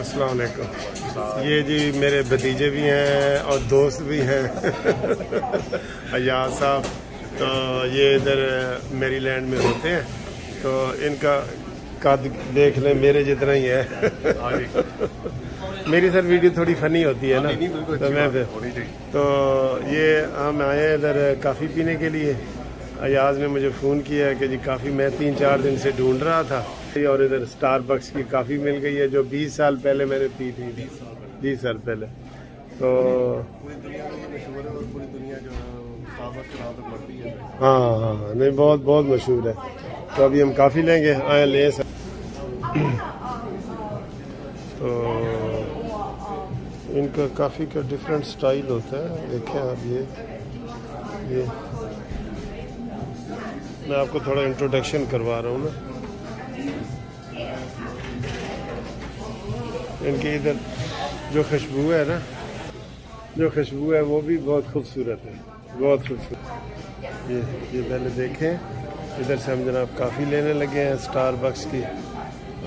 अस्सलाम वालेकुम। ये जी मेरे भतीजे भी हैं और दोस्त भी हैं अयाज साहब। तो ये इधर मेरीलैंड में होते हैं, तो इनका कद देख लें मेरे जितना ही है मेरी सर वीडियो थोड़ी फनी होती है ना, तो मैं फिर तो ये हम आए हैं इधर काफ़ी पीने के लिए। अयाज ने मुझे फ़ोन किया है कि जी काफ़ी मैं 3-4 दिन से ढूंढ रहा था, और इधर स्टारबक्स की काफ़ी मिल गई है जो 20 साल पहले मैंने पी थी, 20 साल पहले। तो पूरी दुनिया में मशहूर है और पूरी दुनिया जो स्टारबक्स के नाम तक बढ़ती है। हाँ, नहीं बहुत बहुत मशहूर है। तो अभी हम काफ़ी लेंगे, आए ले सर। तो इनका काफ़ी का डिफरेंट स्टाइल होता है, देखें आप। ये मैं आपको थोड़ा इंट्रोडक्शन करवा रहा हूँ ना। इनकी इधर जो खुशबू है ना, जो खुशबू है वो भी बहुत खूबसूरत है, बहुत खूबसूरत। ये पहले देखें, इधर से हम जनाब काफ़ी लेने लगे हैं स्टारबक्स की।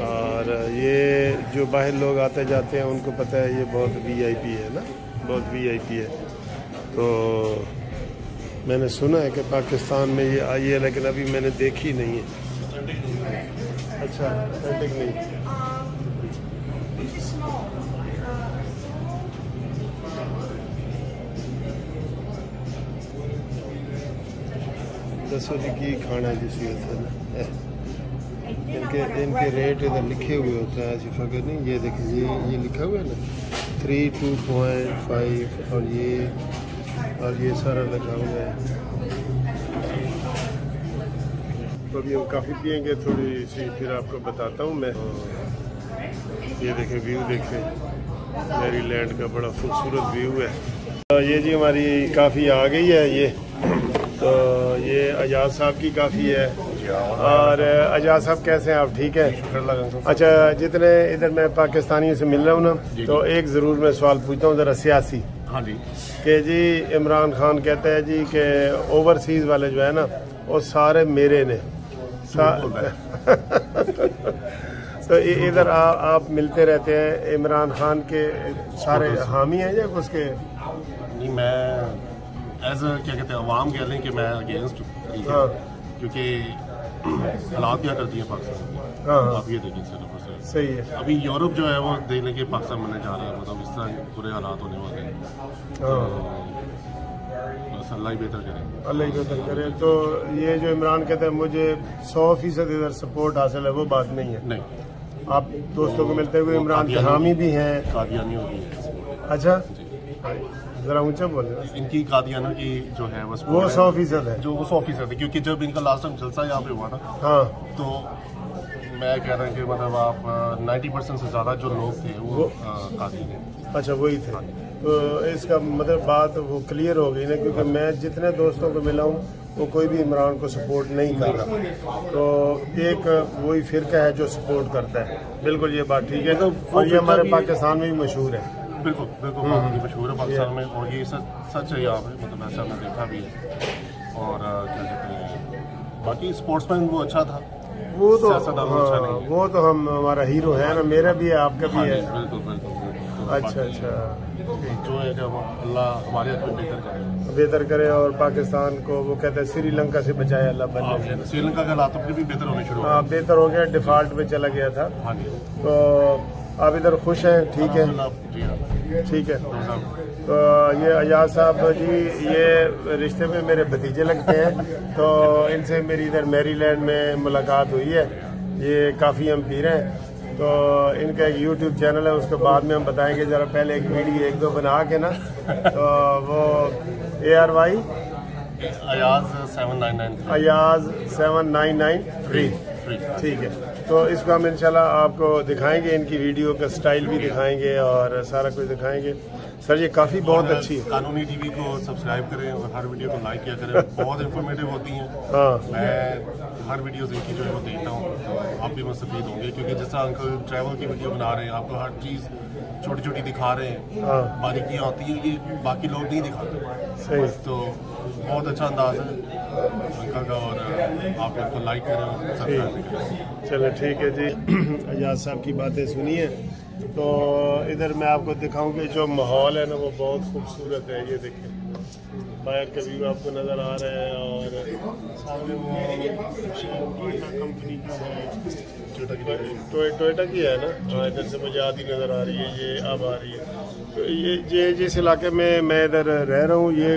और ये जो बाहर लोग आते जाते हैं उनको पता है ये बहुत वीआईपी है ना, बहुत वीआईपी है। तो मैंने सुना है कि पाकिस्तान में ये आई है, लेकिन अभी मैंने देखी नहीं है। अच्छा, ऑथेंटिक नहीं। दसो जी की खाना है जिस इनके रेट इधर लिखे हुए होते हैं, ऐसी फकर नहीं। ये देखिए, ये लिखा हुआ है ना 3, 2.5 और ये सारा लगा हुआ है। तो अभी हम काफ़ी पियेंगे थोड़ी सी, फिर आपको बताता हूँ मैं। ये देखें, व्यू देखें, मेरीलैंड का बड़ा खूबसूरत व्यू है। तो ये जी हमारी काफ़ी आ गई है ये। तो ये अयाज साहब की काफ़ी है। और अयाज साहब कैसे हैं आप, ठीक है? अच्छा, जितने इधर मैं पाकिस्तानियों से मिल रहा हूँ ना, तो एक ज़रूर मैं सवाल पूछता हूँ ज़रा सियासी। हाँ जी। कि जी इमरान खान कहते हैं जी कि ओवरसीज़ वाले जो है ना वो सारे मेरे ने तो इधर आप मिलते रहते हैं, इमरान खान के सारे हामी हैं या उसके? नहीं, मैं एज क्या कहते हैं अवाम कह लें कि मैं अगेंस्ट हूँ। हाँ। क्योंकि हालात क्या करती है पाकिस्तान की। हाँ। आप ये देखिए सिर्फ सही है। अभी यूरोप जो है वो देखने के पाकिस्तान बनने जा रहा है, मतलब इस तरह बुरे हालात होने वाले हैं। बस अल्लाह ही बेहतर करे, अल्लाह ही बेहतर करे। तो ये जो इमरान कहते हैं मुझे 100% इधर सपोर्ट हासिल है, वो बात नहीं है। नहीं, आप दोस्तों को मिलते हुए इमरान के हामी भी हैं। कादियानी होगी। अच्छा, जरा ऊंचा बोले। इनकी कादियाना की जो है वो 100% है, जो वो 100% है। क्योंकि जब इनका लास्ट टाइम जलसा यहाँ पे हुआ था, हाँ, तो मैं कह रहा हूँ कि मतलब आप 90% से ज़्यादा जो लोग थे वो कादियानी थे। अच्छा, वही थे। तो इसका मतलब बात वो क्लियर हो गई ना, क्योंकि मैं जितने दोस्तों को मिला हूँ वो कोई भी इमरान को सपोर्ट नहीं कर रहा। तो एक वही फिरका है जो सपोर्ट करता है। बिल्कुल, ये बात ठीक है। और ये हमारे पाकिस्तान में भी मशहूर है। बिल्कुल बिल्कुल, मशहूर है पाकिस्तान में, और ये सच है यहाँ पे, मतलब ऐसा मैं देखा भी है। और क्या कहते हैं, बाकी स्पोर्ट्समैन वो अच्छा था, वो तो अच्छा नहीं। वो तो हमारा हीरो है ना, मेरा भी है, आपका भी है। बिल्कुल बिल्कुल। अच्छा अच्छा, जो है जब अल्लाह हमारे हाथ में बेहतर करे और पाकिस्तान को वो कहते हैं श्रीलंका से बचाए अल्लाह बनने से। श्रीलंका के हालात भी बेहतर होने शुरू, हाँ बेहतर हो गया, डिफॉल्ट में चला गया था। हाँ जी। तो आप इधर खुश हैं? ठीक है, ठीक है। तो ये अयाज साहब जी ये रिश्ते में मेरे भतीजे लगते हैं। तो इनसे मेरी इधर मेरीलैंड में मुलाकात हुई है। ये काफ़ी हम पी रहे हैं। तो इनका एक YouTube चैनल है, उसके बाद में हम बताएंगे। ज़रा पहले एक वीडियो 1-2 बना के ना, तो वो ARY अयाज 799 अयाज 799 ठीक है। तो इसको हम इंशाल्लाह आपको दिखाएंगे, इनकी वीडियो का स्टाइल भी दिखाएंगे और सारा कुछ दिखाएंगे। सर ये काफ़ी बहुत अच्छी है। कानूनी टीवी को सब्सक्राइब करें और हर वीडियो को लाइक किया करें, बहुत इंफॉर्मेटिव होती हैं। हाँ, मैं हर वीडियोस इनकी जो है वो देखता हूँ, तो आप भी मुस्तफीद होंगे। क्योंकि जैसा अंकल ट्रैवल की वीडियो बना रहे हैं, आपको हर चीज़ छोटी छोटी दिखा रहे हैं। हाँ, बारीकियाँ होती हैं, ये बाकी लोग नहीं दिखाते। सही, तो बहुत अच्छा अंदाज है अंकल का, और आप इसको लाइक करें और सब्सक्राइब करें। चलो ठीक है जी। अयाज साहब की बातें सुनिए। तो इधर मैं आपको दिखाऊं कि जो माहौल है ना वो बहुत खूबसूरत है। ये देखें बाहर का व्यू आपको नज़र आ रहा है और सामने वो कंपनी का है, टोयोटा की है ना। हाँ इधर से मुझे आधी नज़र आ रही है, ये अब आ रही है। तो ये जिस इलाके में मैं इधर रह रहा हूँ ये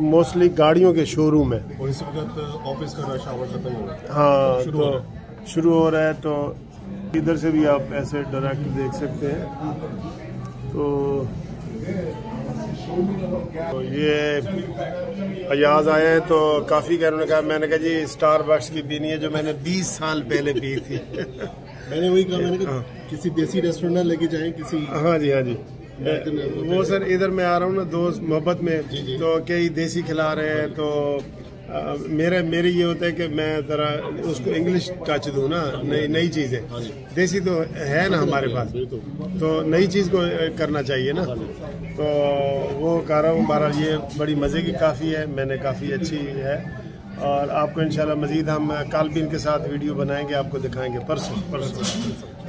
मोस्टली गाड़ियों के शोरूम है और इस वक्त ऑफिस का रश आवर खत्म हो गया। हाँ तो शुरू हो रहा है, तो इधर से भी आप ऐसे डायरेक्ट देख सकते हैं। तो ये अयाज आए हैं तो काफ़ी कह उन्होंने कहा, मैंने कहा जी स्टारबक्स की पीनी है जो मैंने 20 साल पहले पी थी। मैंने वही कहा, मैंने कहा किसी देसी रेस्टोरेंट में लेके जाएं किसी। हाँ जी वो सर इधर मैं आ रहा हूँ ना दोस्त मोहब्बत में, तो कई देसी खिला रहे हैं तो मेरी ये होता है कि मैं जरा उसको इंग्लिश टच दूँ ना, नई चीज़ें। देसी तो है ना हमारे पास, तो नई चीज़ को करना चाहिए ना। तो वो कह रहा हूँ बहरहाल ये बड़ी मज़े की काफ़ी है, मैंने काफ़ी अच्छी है और आपको इंशाल्लाह मज़ीद हम कल भी इनके साथ वीडियो बनाएंगे, आपको दिखाएंगे परसों।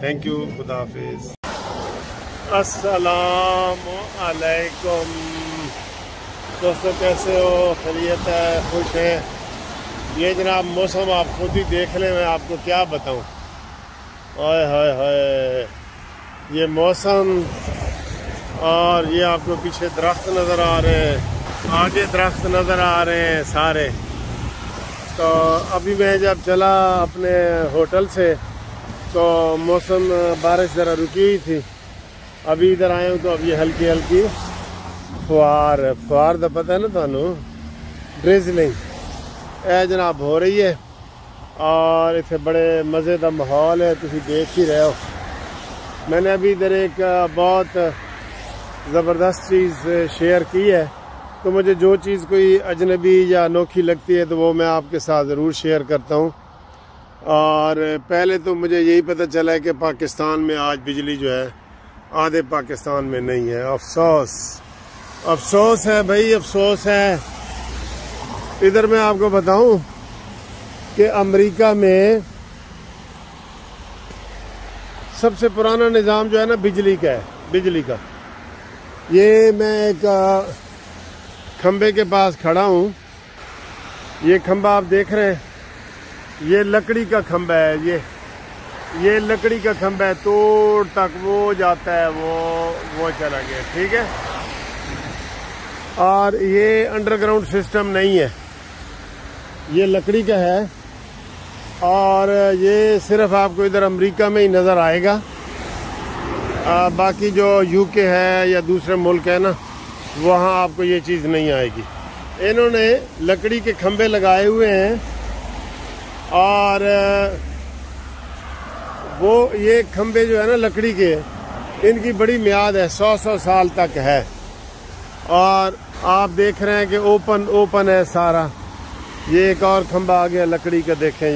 थैंक यू, खुदा हाफिज़। अस्सलामु अलैकुम दोस्तों, कैसे हो? खैरियत है? खुश है? ये जनाब मौसम आप खुद ही देख लें, मैं आपको क्या बताऊं। हाय हाय हाय, ये मौसम और ये आपको पीछे दरख्त नज़र आ रहे हैं, आगे दरख्त नज़र आ रहे हैं सारे। तो अभी मैं जब चला अपने होटल से तो मौसम बारिश ज़रा रुकी हुई थी, अभी इधर आए हूँ तो अब ये हल्की हल्की फुहार तो पता है ना थानू, ड्रिजलिंग ए जनाब हो रही है और इतने बड़े मज़े का माहौल है, तुम देख ही रहे हो। मैंने अभी इधर एक बहुत ज़बरदस्त चीज़ शेयर की है, तो मुझे जो चीज़ कोई अजनबी या अनोखी लगती है तो वो मैं आपके साथ ज़रूर शेयर करता हूँ। और पहले तो मुझे यही पता चला है कि पाकिस्तान में आज बिजली जो है आधे पाकिस्तान में नहीं है। अफसोस है भाई, अफसोस है। इधर मैं आपको बताऊं कि अमेरिका में सबसे पुराना निज़ाम जो है ना बिजली का है, बिजली का। ये मैं एक खंबे के पास खड़ा हूं, ये खंबा आप देख रहे हैं, ये लकड़ी का खंबा है, ये लकड़ी का खंबा है, तोड़ तक वो जाता है, वो चला गया, ठीक है। और ये अंडरग्राउंड सिस्टम नहीं है, ये लकड़ी का है और ये सिर्फ आपको इधर अमेरिका में ही नज़र आएगा। बाकी जो यूके है या दूसरे मुल्क है ना, वहाँ आपको ये चीज़ नहीं आएगी। इन्होंने लकड़ी के खंबे लगाए हुए हैं और वो ये खंबे जो है ना लकड़ी के, इनकी बड़ी मियाद है, 100 साल तक है। और आप देख रहे हैं कि ओपन है सारा। ये एक और खंबा आ गया लकड़ी का, देखें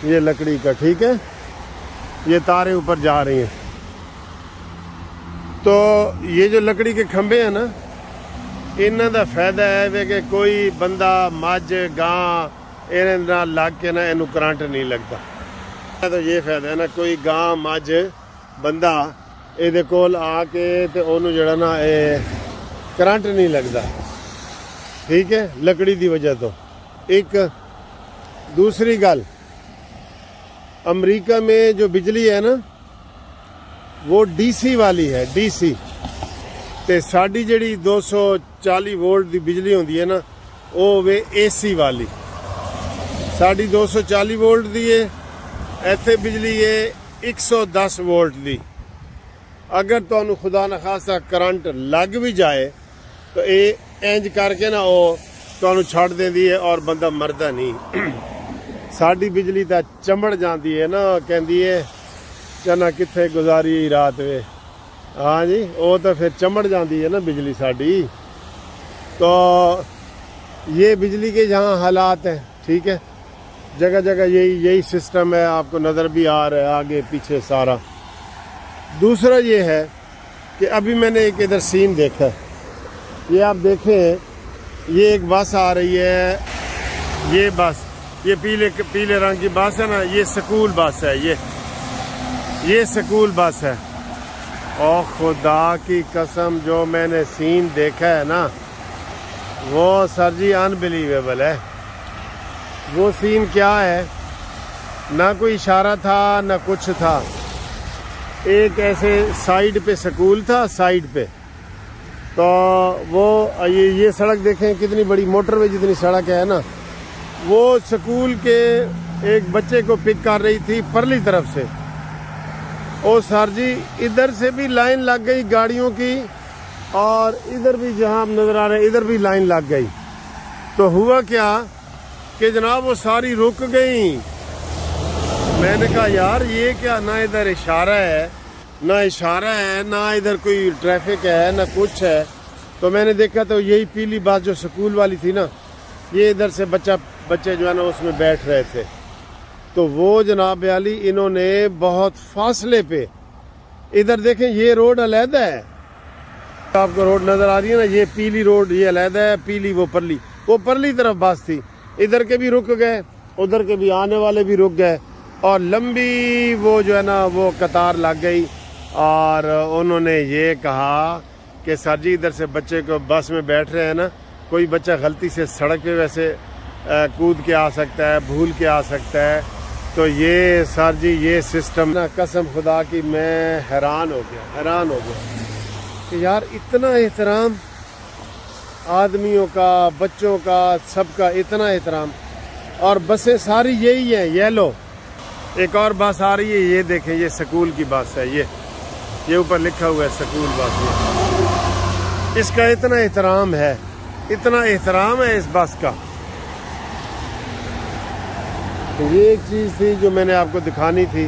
ये लकड़ी का, ठीक है। ये तारें ऊपर जा रही हैं। तो ये जो लकड़ी के खंबे हैं ना, इन्हों का फायदा है वे कि कोई बंदा मझ गां इन्हें लग के ना इनू करंट नहीं लगता। तो ये फायदा है ना, कोई गां मझ बंदा ये कोल आके ते ओनू जड़ा ना करंट नहीं लगता, ठीक है, लकड़ी की वजह तो। एक दूसरी गल, अमेरिका में जो बिजली है ना वो डीसी वाली है, डीसी। ते साड़ी जड़ी 240 वोल्ट की बिजली होती है ना, वो वे एसी वाली। साड़ी 240 वोल्ट की है, इत्थे बिजली है 110 वोल्ट की। अगर तुहानू खुदा न खासा करंट लग भी जाए तो ये इंज करके ना वो तुहानू छड़ देंदी है और बंदा मरदा नहीं। साड़ी बिजली तो चमड़ जाती है ना, कहती है चना किथे गुजारी रात वे। हाँ जी, वो तो फिर चमड़ जाती है ना बिजली साड़ी। तो ये बिजली के जहाँ हालात हैं, ठीक है, जगह जगह यही सिस्टम है, आपको नज़र भी आ रहा है आगे पीछे सारा। दूसरा ये है कि अभी मैंने एक इधर सीन देखा, ये आप देखें, ये एक बस आ रही है, ये बस, ये पीले रंग की बस है ना, ये स्कूल बस है, ये स्कूल बस है। और खुदा की कसम जो मैंने सीन देखा है ना, वो सर जी अनबिलीवेबल है। वो सीन क्या है, ना कोई इशारा था ना कुछ था। एक ऐसे साइड पे स्कूल था, साइड पे तो वो ये सड़क देखें कितनी बड़ी मोटरवे जितनी सड़क है ना, वो स्कूल के एक बच्चे को पिक कर रही थी परली तरफ से। ओ सर जी इधर से भी लाइन लग गई गाड़ियों की, और इधर भी जहां आप नजर आ रहे हैं इधर भी लाइन लग गई। तो हुआ क्या कि जनाब वो सारी रुक गई। मैंने कहा यार ये क्या, ना इधर इशारा है ना इधर कोई ट्रैफिक है ना कुछ है। तो मैंने देखा तो यही पीली बस जो स्कूल वाली थी ना, ये इधर से बच्चे जो है ना उसमें बैठ रहे थे। तो वो जनाब वाली इन्होंने बहुत फासले पे, इधर देखें ये रोड अलहदा है, आपको रोड नजर आ रही है ना, ये पीली रोड ये अलहदा है, पीली वो परली तरफ बस थी। इधर के भी रुक गए, उधर के भी आने वाले भी रुक गए, और लंबी वो जो है ना वो कतार लग गई। और उन्होंने ये कहा कि सर जी इधर से बच्चे को बस में बैठ रहे हैं ना, कोई बच्चा गलती से सड़क पे वैसे कूद के आ सकता है, भूल के आ सकता है। तो ये सर जी ये सिस्टम ना, कसम खुदा की मैं हैरान हो गया कि यार इतना एहतराम आदमियों का, बच्चों का, सबका इतना एहतराम। और बसें सारी यही हैं, येलो। एक और बस आ रही है, ये देखें ये स्कूल की बस है, ये ऊपर लिखा हुआ है स्कूल बस। ये इसका इतना एहतराम है इस बस का। तो ये एक चीज थी जो मैंने आपको दिखानी थी।